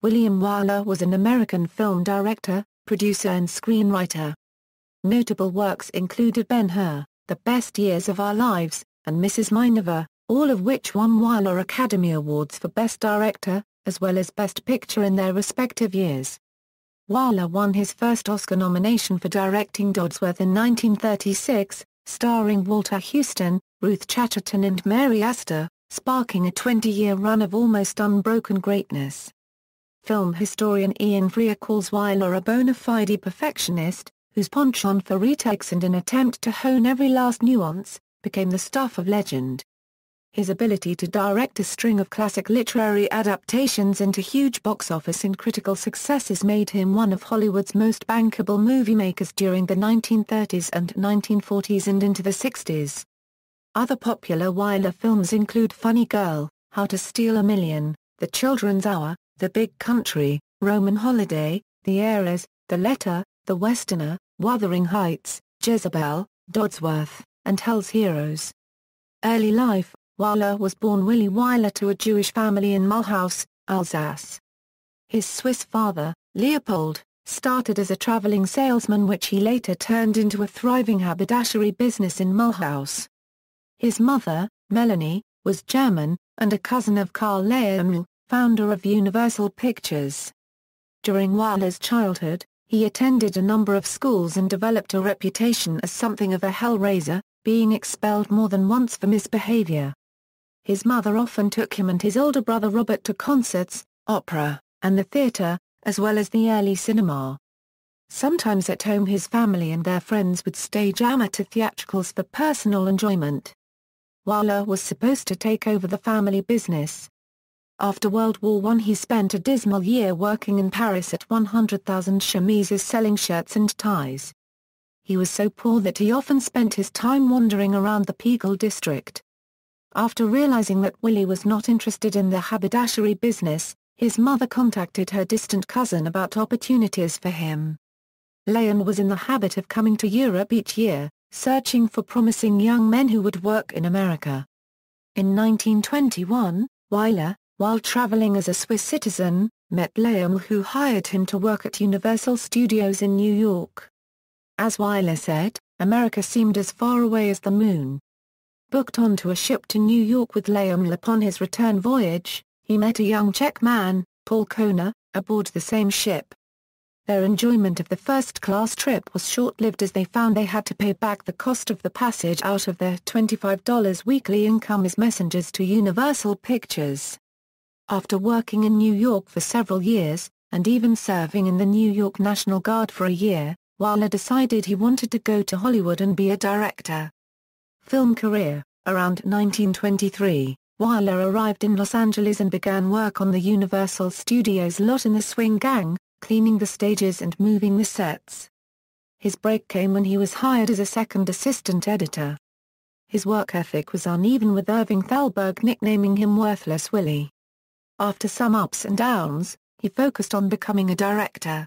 William Wyler was an American film director, producer and screenwriter. Notable works included Ben-Hur, The Best Years of Our Lives, and Mrs. Miniver, all of which won Wyler Academy Awards for Best Director, as well as Best Picture in their respective years. Wyler won his first Oscar nomination for directing Dodsworth in 1936, starring Walter Huston, Ruth Chatterton and Mary Astor, sparking a 20-year run of almost unbroken greatness. Film historian Ian Freer calls Wyler a bona fide perfectionist, whose penchant for retakes and an attempt to hone every last nuance, became the stuff of legend. His ability to direct a string of classic literary adaptations into huge box office and critical successes made him one of Hollywood's most bankable moviemakers during the 1930s and 1940s and into the 60s. Other popular Wyler films include Funny Girl, How to Steal a Million, The Children's Hour, The Big Country, Roman Holiday, The Heiress, The Letter, The Westerner, Wuthering Heights, Jezebel, Dodsworth, and Hell's Heroes. Early life: Wyler was born Willy Wyler to a Jewish family in Mulhouse, Alsace. His Swiss father, Leopold, started as a traveling salesman which he later turned into a thriving haberdashery business in Mulhouse. His mother, Melanie, was German, and a cousin of Carl Laemmle, founder of Universal Pictures. During Wyler's childhood, he attended a number of schools and developed a reputation as something of a hellraiser, being expelled more than once for misbehavior. His mother often took him and his older brother Robert to concerts, opera, and the theater, as well as the early cinema. Sometimes at home his family and their friends would stage amateur theatricals for personal enjoyment. Wyler was supposed to take over the family business. After World War I he spent a dismal year working in Paris at 100,000 chemises selling shirts and ties. He was so poor that he often spent his time wandering around the Pigalle district. After realizing that Willie was not interested in the haberdashery business, his mother contacted her distant cousin about opportunities for him. Leon was in the habit of coming to Europe each year, searching for promising young men who would work in America. In 1921, Wyler, while traveling as a Swiss citizen, met Leon who hired him to work at Universal Studios in New York. As Wyler said, America seemed as far away as the moon. Booked onto a ship to New York with Leon upon his return voyage, he met a young Czech man, Paul Kona, aboard the same ship. Their enjoyment of the first-class trip was short-lived as they found they had to pay back the cost of the passage out of their $25 weekly income as messengers to Universal Pictures. After working in New York for several years, and even serving in the New York National Guard for a year, Wyler decided he wanted to go to Hollywood and be a director. Film career: around 1923, Wyler arrived in Los Angeles and began work on the Universal Studios lot in the Swing Gang, cleaning the stages and moving the sets. His break came when he was hired as a second assistant editor. His work ethic was uneven, with Irving Thalberg nicknaming him Worthless Willie. After some ups and downs, he focused on becoming a director.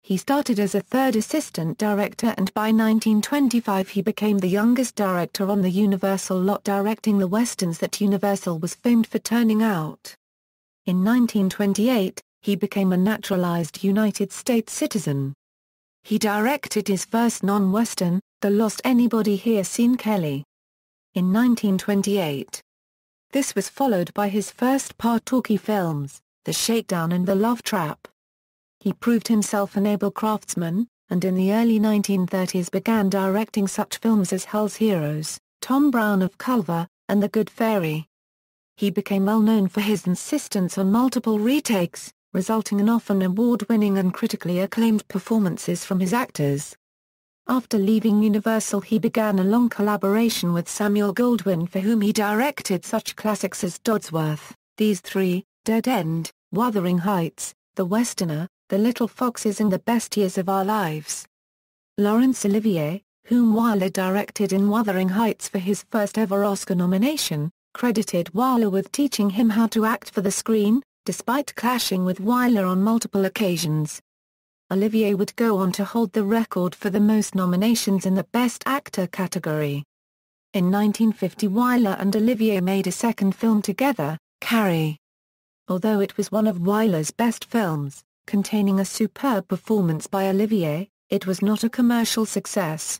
He started as a third assistant director and by 1925 he became the youngest director on the Universal lot, directing the westerns that Universal was famed for turning out. In 1928, he became a naturalized United States citizen. He directed his first non-western, The Lost Anybody Here Seen Kelly, in 1928. This was followed by his first talkie films, The Shakedown and The Love Trap. He proved himself an able craftsman, and in the early 1930s began directing such films as Hell's Heroes, Tom Brown of Culver, and The Good Fairy. He became well known for his insistence on multiple retakes, resulting in often award-winning and critically acclaimed performances from his actors. After leaving Universal he began a long collaboration with Samuel Goldwyn, for whom he directed such classics as Dodsworth, These Three, Dead End, Wuthering Heights, The Westerner, The Little Foxes and The Best Years of Our Lives. Laurence Olivier, whom Wyler directed in Wuthering Heights for his first ever Oscar nomination, credited Wyler with teaching him how to act for the screen, despite clashing with Wyler on multiple occasions. Olivier would go on to hold the record for the most nominations in the Best Actor category. In 1950 Wyler and Olivier made a second film together, Carrie. although it was one of Wyler's best films, containing a superb performance by Olivier, it was not a commercial success.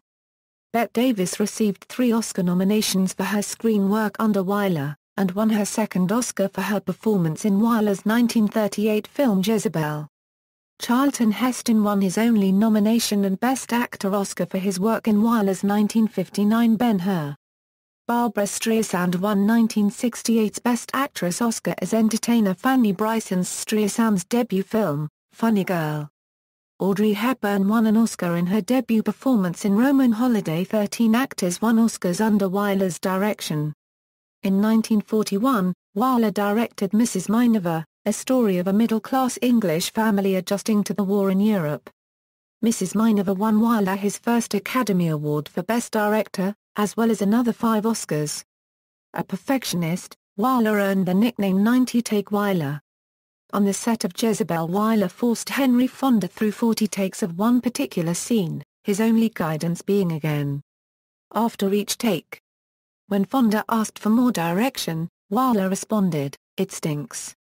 Bette Davis received 3 Oscar nominations for her screen work under Wyler, and won her second Oscar for her performance in Wyler's 1938 film Jezebel. Charlton Heston won his only nomination and Best Actor Oscar for his work in Wyler's 1959 Ben-Hur. Barbra Streisand won 1968's Best Actress Oscar as entertainer Fanny Bryson's Streisand's debut film, Funny Girl. Audrey Hepburn won an Oscar in her debut performance in Roman Holiday. 13 actors won Oscars under Wyler's direction. In 1941, Wyler directed Mrs. Miniver, a story of a middle-class English family adjusting to the war in Europe. Mrs. Miniver won Wyler his first Academy Award for Best Director, as well as another 5 Oscars. A perfectionist, Wyler earned the nickname 90-take Wyler. On the set of Jezebel, Wyler forced Henry Fonda through 40 takes of one particular scene, his only guidance being again. After each take. When Fonda asked for more direction, Wyler responded, "It stinks."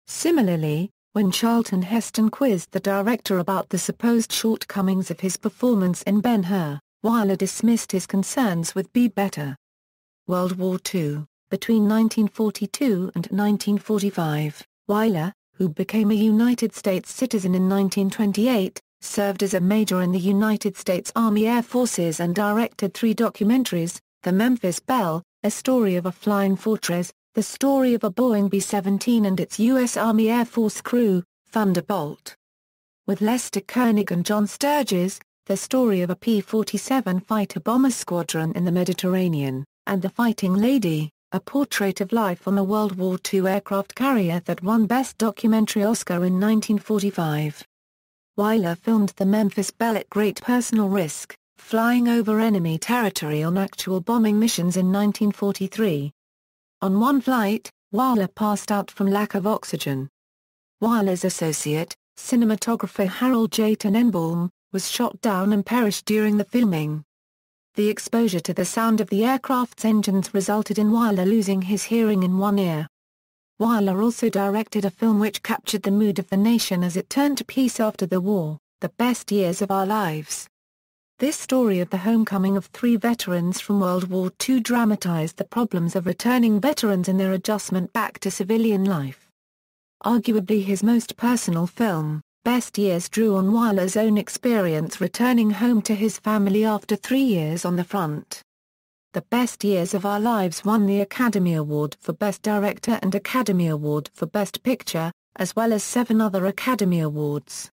Similarly, when Charlton Heston quizzed the director about the supposed shortcomings of his performance in Ben-Hur, Wyler dismissed his concerns with "be better." World War II. Between 1942 and 1945, Wyler, who became a United States citizen in 1928, served as a major in the United States Army Air Forces and directed 3 documentaries, The Memphis Belle, A Story of a Flying Fortress, The Story of a Boeing B-17 and its U.S. Army Air Force Crew, Thunderbolt. With Lester Koenig and John Sturges, The Story of a P-47 Fighter Bomber Squadron in the Mediterranean, and The Fighting Lady, a portrait of life on a World War II aircraft carrier that won Best Documentary Oscar in 1945. Wyler filmed The Memphis Belle at great personal risk, flying over enemy territory on actual bombing missions in 1943. On one flight, Wyler passed out from lack of oxygen. Wyler's associate, cinematographer Harold J. Tenenbaum, was shot down and perished during the filming. The exposure to the sound of the aircraft's engines resulted in Wyler losing his hearing in one ear. Wyler also directed a film which captured the mood of the nation as it turned to peace after the war, The Best Years of Our Lives. This story of the homecoming of 3 veterans from World War II dramatized the problems of returning veterans in their adjustment back to civilian life. Arguably his most personal film, Best Years drew on Wyler's own experience returning home to his family after 3 years on the front. The Best Years of Our Lives won the Academy Award for Best Director and Academy Award for Best Picture, as well as 7 other Academy Awards.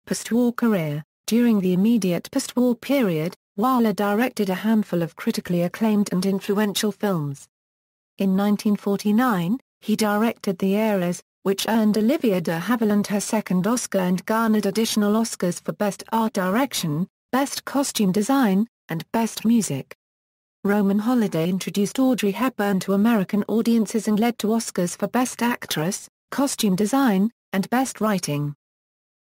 Postwar career. During the immediate postwar period, Wyler directed a handful of critically acclaimed and influential films. In 1949, he directed the Heiress, which earned Olivia de Havilland her second Oscar and garnered additional Oscars for Best Art Direction, Best Costume Design, and Best Music. Roman Holiday introduced Audrey Hepburn to American audiences and led to Oscars for Best Actress, Costume Design, and Best Writing.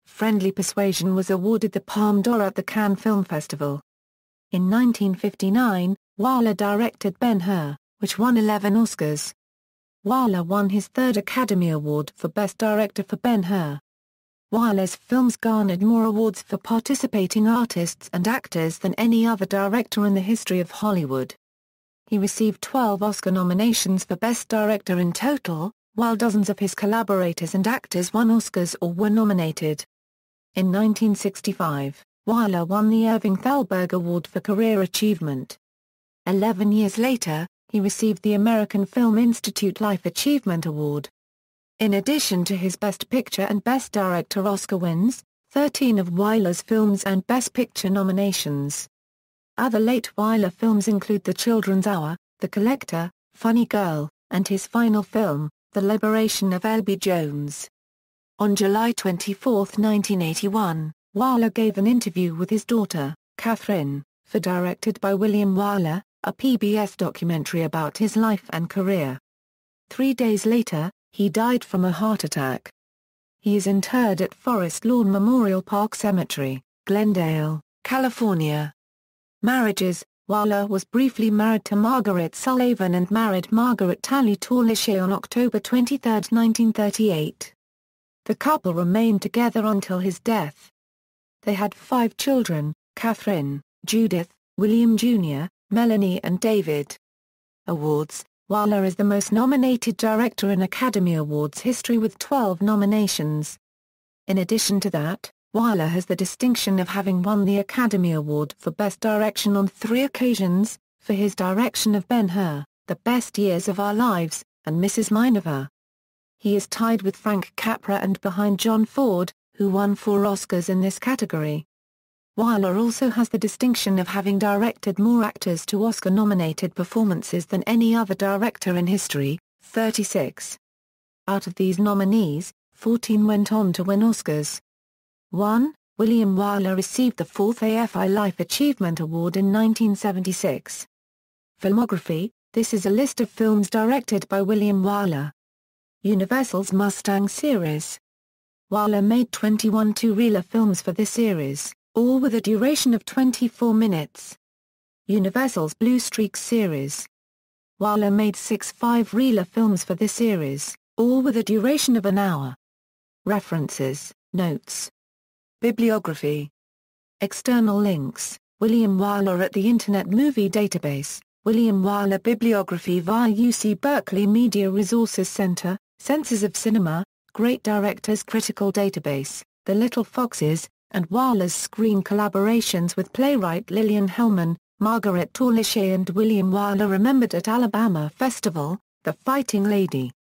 Friendly Persuasion was awarded the Palme d'Or at the Cannes Film Festival. In 1959, Wyler directed Ben-Hur, which won 11 Oscars. Wyler won his 3rd Academy Award for Best Director for Ben-Hur. Wyler's films garnered more awards for participating artists and actors than any other director in the history of Hollywood. He received 12 Oscar nominations for Best Director in total, while dozens of his collaborators and actors won Oscars or were nominated. In 1965, Wyler won the Irving Thalberg Award for Career Achievement. 11 years later, he received the American Film Institute Life Achievement Award. In addition to his Best Picture and Best Director Oscar wins, 13 of Wyler's films earned Best Picture nominations. Other late Wyler films include The Children's Hour, The Collector, Funny Girl, and his final film, The Liberation of L.B. Jones. On July 24, 1981, Wyler gave an interview with his daughter, Catherine, for directed by William Wyler, a PBS documentary about his life and career. 3 days later, he died from a heart attack. He is interred at Forest Lawn Memorial Park Cemetery, Glendale, California. Marriages. Wyler was briefly married to Margaret Sullivan and married Margaret Talley Tournichet on October 23, 1938. The couple remained together until his death. They had 5 children: Catherine, Judith, William Jr., Melanie and David. Awards: Wyler is the most nominated director in Academy Awards history with 12 nominations. In addition to that, Wyler has the distinction of having won the Academy Award for Best Direction on 3 occasions, for his direction of Ben-Hur, The Best Years of Our Lives, and Mrs. Miniver. He is tied with Frank Capra and behind John Ford, who won 4 Oscars in this category. Wyler also has the distinction of having directed more actors to Oscar-nominated performances than any other director in history, 36. Out of these nominees, 14 went on to win Oscars. 1. William Wyler received the 4th AFI Life Achievement Award in 1976. Filmography: this is a list of films directed by William Wyler. Universal's Mustang series. Wyler made 21 two-reeler films for this series, all with a duration of 24 minutes. Universal's Blue Streak series. Wyler made 6 five-reeler films for this series, all with a duration of an hour. References, notes. Bibliography. External links: William Wyler at the Internet Movie Database, William Wyler Bibliography via UC Berkeley Media Resources Center, Censors of Cinema, Great Directors Critical Database, The Little Foxes, and Wyler's screen collaborations with playwright Lillian Hellman, Margaret Tournichet and William Wyler remembered at Alabama Festival, The Fighting Lady.